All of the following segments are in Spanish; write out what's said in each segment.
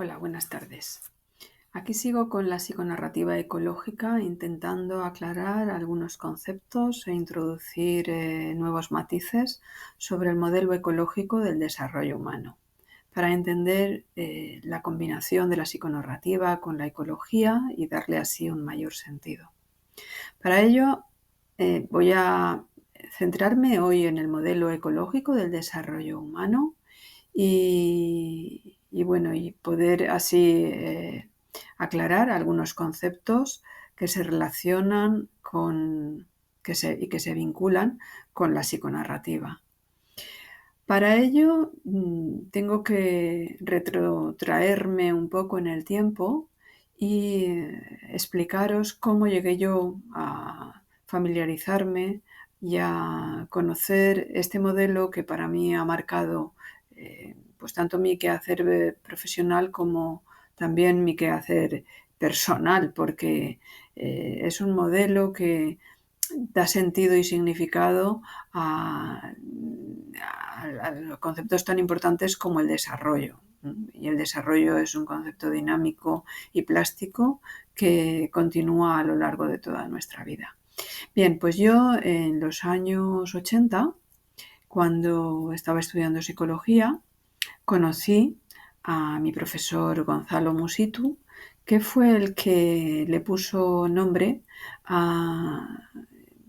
Hola, buenas tardes. Aquí sigo con la psiconarrativa ecológica, intentando aclarar algunos conceptos e introducir nuevos matices sobre el modelo ecológico del desarrollo humano, para entender la combinación de la psiconarrativa con la ecología y darle así un mayor sentido. Para ello, voy a centrarme hoy en el modelo ecológico del desarrollo humano y poder así aclarar algunos conceptos que se relacionan y que se vinculan con la psiconarrativa. Para ello, tengo que retrotraerme un poco en el tiempo y explicaros cómo llegué yo a familiarizarme y a conocer este modelo que para mí ha marcado pues tanto mi quehacer profesional como también mi quehacer personal, porque es un modelo que da sentido y significado a conceptos tan importantes como el desarrollo. Y el desarrollo es un concepto dinámico y plástico que continúa a lo largo de toda nuestra vida. Bien, pues yo en los años 80, cuando estaba estudiando psicología, conocí a mi profesor Gonzalo Musitu, que fue el que le puso nombre a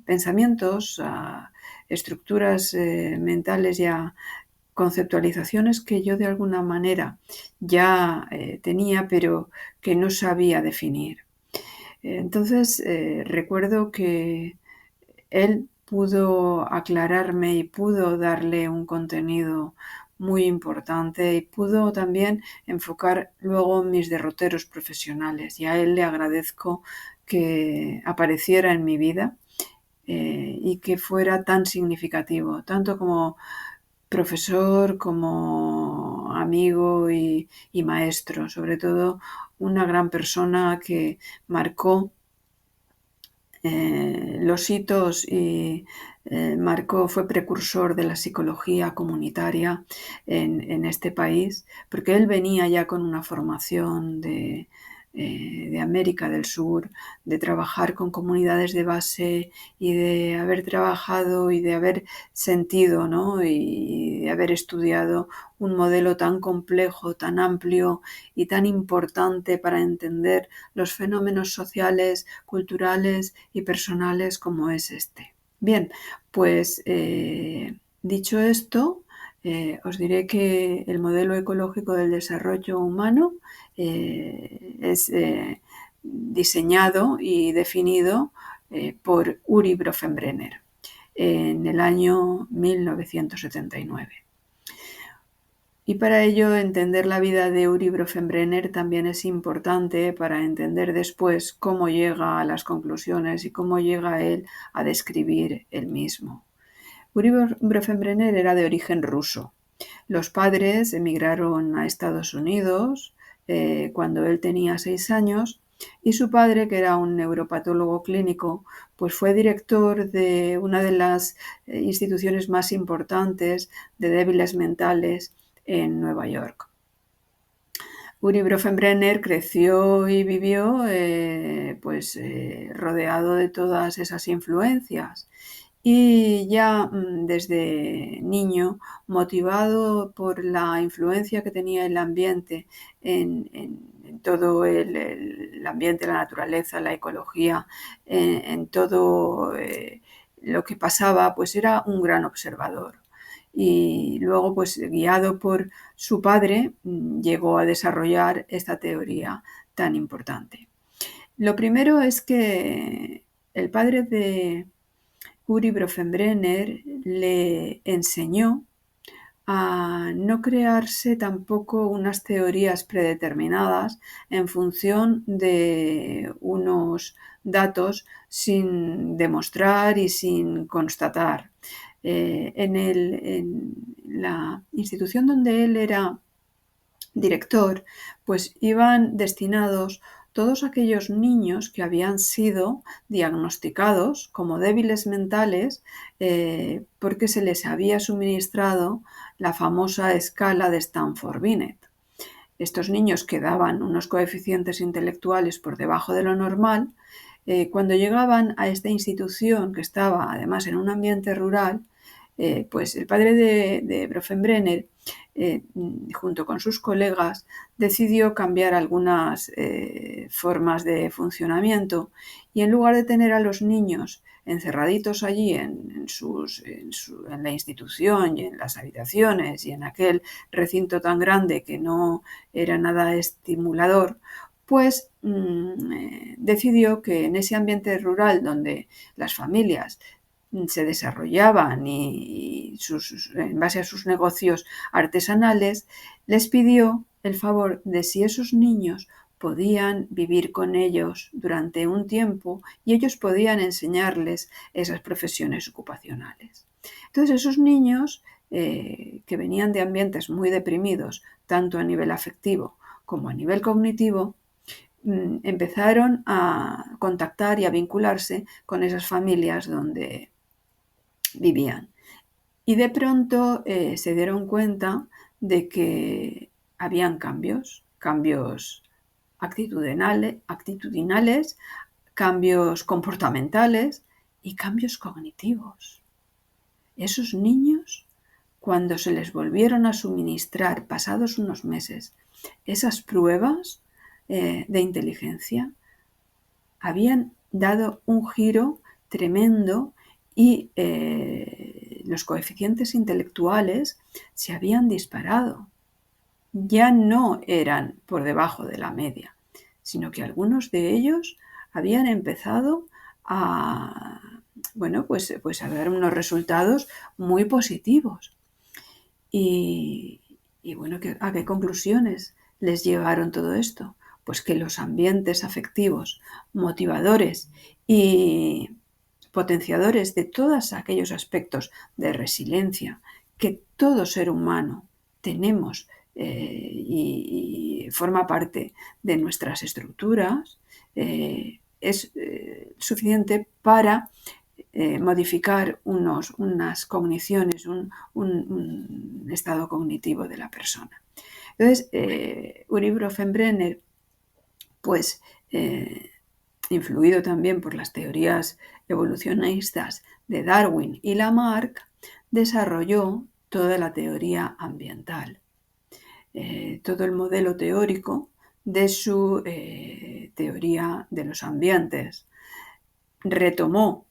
pensamientos, a estructuras mentales y a conceptualizaciones que yo de alguna manera ya tenía, pero que no sabía definir. Entonces, recuerdo que él pudo aclararme y pudo darle un contenido muy importante y pudo también enfocar luego mis derroteros profesionales. Y a él le agradezco que apareciera en mi vida y que fuera tan significativo, tanto como profesor, como amigo y maestro, sobre todo una gran persona que marcó los hitos y fue precursor de la psicología comunitaria en este país, porque él venía ya con una formación de América del Sur, de trabajar con comunidades de base y de haber trabajado y de haber sentido, ¿no? Y de haber estudiado un modelo tan complejo, tan amplio y tan importante para entender los fenómenos sociales, culturales y personales como es este. Bien, pues dicho esto, os diré que el modelo ecológico del desarrollo humano es diseñado y definido por Uri Bronfenbrenner en el año 1979. Y para ello, entender la vida de Uri Bronfenbrenner también es importante para entender después cómo llega a las conclusiones y cómo llega él a describir el mismo. Uri Bronfenbrenner era de origen ruso. Los padres emigraron a Estados Unidos cuando él tenía 6 años y su padre, que era un neuropatólogo clínico, pues fue director de una de las instituciones más importantes de débiles mentales en Nueva York. Uri Bronfenbrenner creció y vivió rodeado de todas esas influencias y ya desde niño, motivado por la influencia que tenía el ambiente en todo el ambiente, la naturaleza, la ecología, en todo lo que pasaba, pues era un gran observador. Y luego, pues guiado por su padre, llegó a desarrollar esta teoría tan importante. Lo primero es que el padre de Uri Bronfenbrenner le enseñó a no crearse tampoco unas teorías predeterminadas en función de unos datos sin demostrar y sin constatar. En la institución donde él era director, pues iban destinados todos aquellos niños que habían sido diagnosticados como débiles mentales porque se les había suministrado la famosa escala de Stanford-Binet. estos niños que daban unos coeficientes intelectuales por debajo de lo normal, cuando llegaban a esta institución, que estaba además en un ambiente rural, pues el padre de Bronfenbrenner, junto con sus colegas, decidió cambiar algunas formas de funcionamiento, y en lugar de tener a los niños encerraditos allí en la institución y en las habitaciones y en aquel recinto tan grande que no era nada estimulador, pues decidió que en ese ambiente rural donde las familias se desarrollaban en base a sus negocios artesanales, les pidió el favor de si esos niños podían vivir con ellos durante un tiempo y ellos podían enseñarles esas profesiones ocupacionales. Entonces esos niños que venían de ambientes muy deprimidos, tanto a nivel afectivo como a nivel cognitivo, empezaron a contactar y a vincularse con esas familias donde vivían. Y de pronto se dieron cuenta de que habían cambios actitudinales, cambios comportamentales y cambios cognitivos. Esos niños, cuando se les volvieron a suministrar, pasados unos meses, esas pruebas de inteligencia, habían dado un giro tremendo y los coeficientes intelectuales se habían disparado. Ya no eran por debajo de la media, sino que algunos de ellos habían empezado a, pues a dar unos resultados muy positivos. Y bueno, ¿a qué conclusiones les llevaron todo esto? Pues que los ambientes afectivos, motivadores y potenciadores de todos aquellos aspectos de resiliencia que todo ser humano tenemos y forma parte de nuestras estructuras, es suficiente para modificar unas cogniciones, un estado cognitivo de la persona. Entonces, Uri Bronfenbrenner, pues influido también por las teorías evolucionistas de Darwin y Lamarck, desarrolló toda la teoría ambiental, todo el modelo teórico de su teoría de los ambientes. Retomó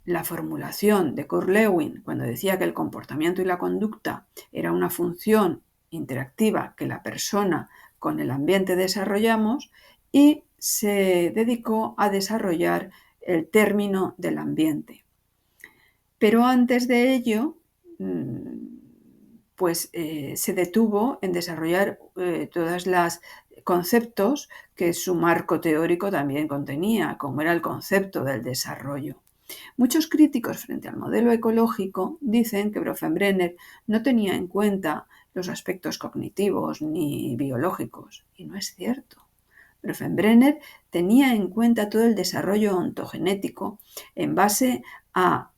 la formulación de Kurt Lewin cuando decía que el comportamiento y la conducta era una función interactiva que la persona con el ambiente desarrollamos, y se dedicó a desarrollar el término del ambiente. Pero antes de ello, pues se detuvo en desarrollar todos los conceptos que su marco teórico también contenía, como era el concepto del desarrollo. Muchos críticos frente al modelo ecológico dicen que Bronfenbrenner no tenía en cuenta los aspectos cognitivos ni biológicos, y no es cierto. Bronfenbrenner tenía en cuenta todo el desarrollo ontogenético en base a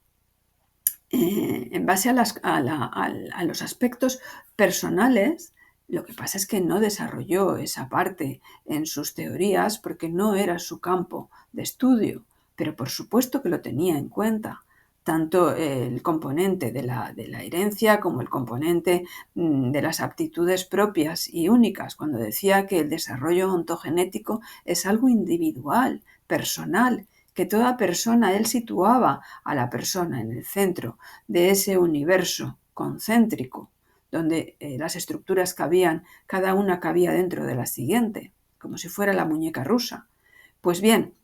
los aspectos personales. Lo que pasa es que no desarrolló esa parte en sus teorías porque no era su campo de estudio, pero por supuesto que lo tenía en cuenta, tanto el componente de la herencia como el componente de las aptitudes propias y únicas, cuando decía que el desarrollo ontogenético es algo individual, personal, que toda persona, él situaba a la persona en el centro de ese universo concéntrico, donde las estructuras cada una cabía dentro de la siguiente, como si fuera la muñeca rusa. Pues bien,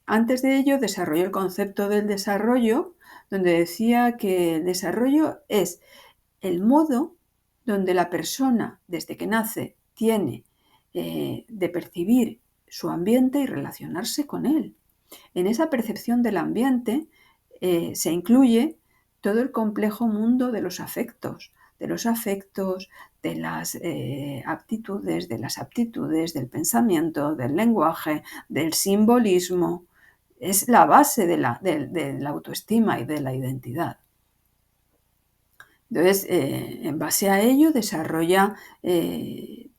antes de ello desarrolló el concepto del desarrollo, donde decía que el desarrollo es el modo donde la persona, desde que nace, tiene de percibir su ambiente y relacionarse con él. En esa percepción del ambiente se incluye todo el complejo mundo de los afectos, de las aptitudes, de las aptitudes, del pensamiento, del lenguaje, del simbolismo. Es la base de la autoestima y de la identidad. Entonces, en base a ello, desarrolla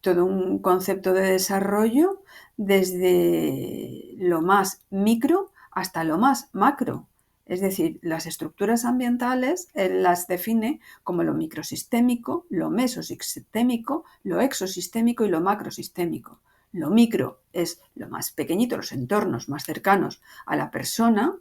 todo un concepto de desarrollo desde lo más micro hasta lo más macro. Es decir, las estructuras ambientales él las define como lo microsistémico, lo mesosistémico, lo exosistémico y lo macrosistémico. Lo micro es lo más pequeñito, los entornos más cercanos a la persona,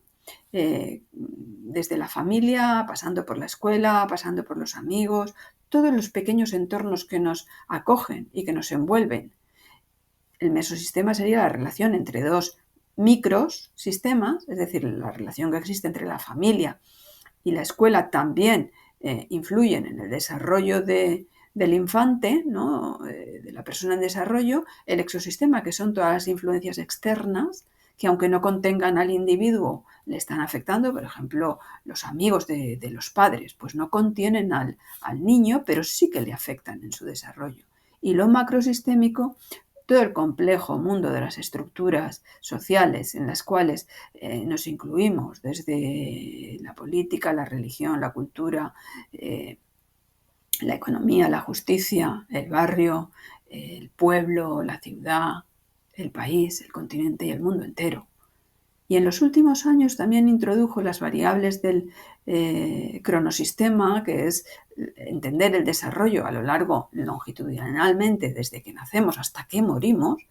desde la familia, pasando por la escuela, pasando por los amigos, todos los pequeños entornos que nos acogen y que nos envuelven. El mesosistema sería la relación entre dos microsistemas, es decir, la relación que existe entre la familia y la escuela también influyen en el desarrollo del infante, ¿no? De la persona en desarrollo. El exosistema, que son todas las influencias externas, que aunque no contengan al individuo, le están afectando. Por ejemplo, los amigos de los padres, pues no contienen al niño, pero sí que le afectan en su desarrollo. Y lo macrosistémico, todo el complejo mundo de las estructuras sociales en las cuales nos incluimos, desde la política, la religión, la cultura, la economía, la justicia, el barrio, el pueblo, la ciudad, el país, el continente y el mundo entero. Y en los últimos años también introdujo las variables del cronosistema, que es entender el desarrollo a lo largo, longitudinalmente, desde que nacemos hasta que morimos.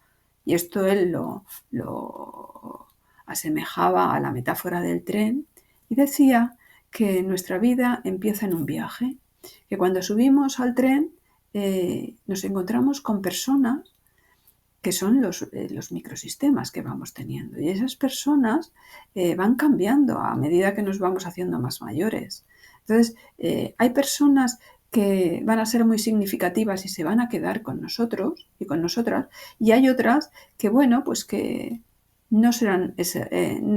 Y esto él lo asemejaba a la metáfora del tren y decía que nuestra vida empieza en un viaje, que cuando subimos al tren nos encontramos con personas que son los microsistemas que vamos teniendo. Y esas personas van cambiando a medida que nos vamos haciendo más mayores. Entonces, hay personas que van a ser muy significativas y se van a quedar con nosotros y con nosotras, y hay otras que, bueno, pues que no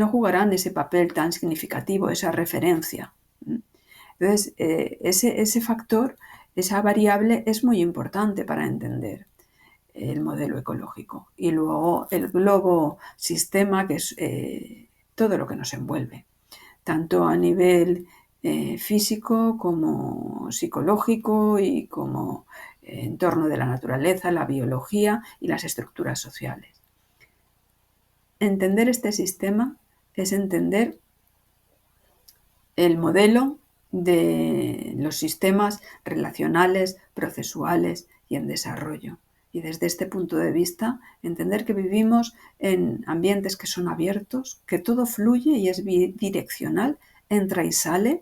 jugarán ese papel tan significativo, esa referencia. Entonces, ese factor, esa variable es muy importante para entender el modelo ecológico. Y luego el globo sistema, que es todo lo que nos envuelve, tanto a nivel físico como psicológico y como entorno de la naturaleza, la biología y las estructuras sociales. Entender este sistema es entender el modelo de los sistemas relacionales, procesuales y en desarrollo. Y desde este punto de vista, entender que vivimos en ambientes que son abiertos, que todo fluye y es bidireccional, entra y sale,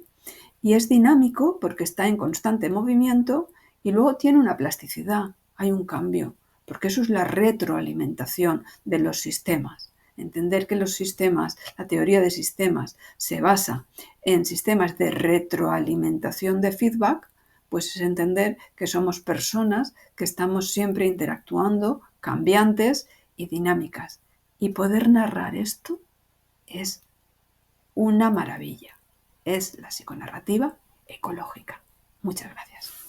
y es dinámico porque está en constante movimiento y luego tiene una plasticidad, hay un cambio, porque eso es la retroalimentación de los sistemas. Entender que los sistemas, la teoría de sistemas, se basa en sistemas de retroalimentación de feedback, pues es entender que somos personas que estamos siempre interactuando, cambiantes y dinámicas. Y poder narrar esto es una maravilla. Es la psiconarrativa ecológica. Muchas gracias.